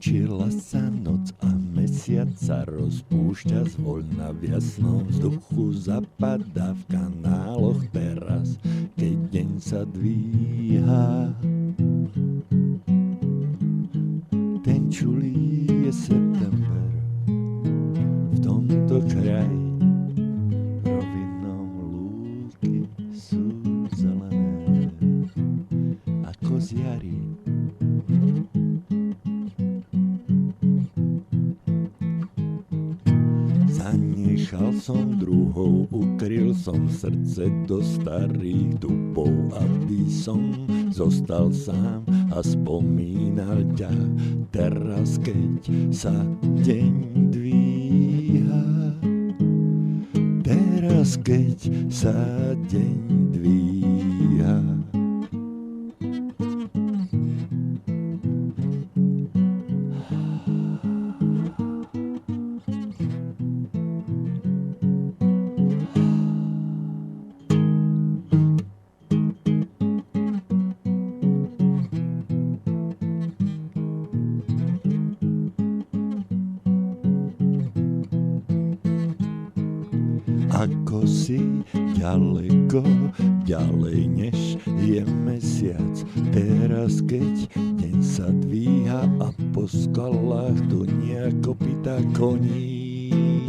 Skončila sa noc a mesiac sa rozpúšťa zvoľna v jasnom vzduchu, zapadá v kanáloch teraz, keď deň sa dvíha. Ten čulý je september v tomto kraji, rovinom lúky sú zelené ako z jary. Zanechal som druhou, ukryl som srdce do starých dubov, aby som zostal sám a spomínal ťa. Teraz, keď sa deň dvíha, teraz, keď sa deň dvíha. Ako si ďaleko, ďalej než je mesiac. Teraz, keď deň sa dvíha a po skalách dunia kopyta koní.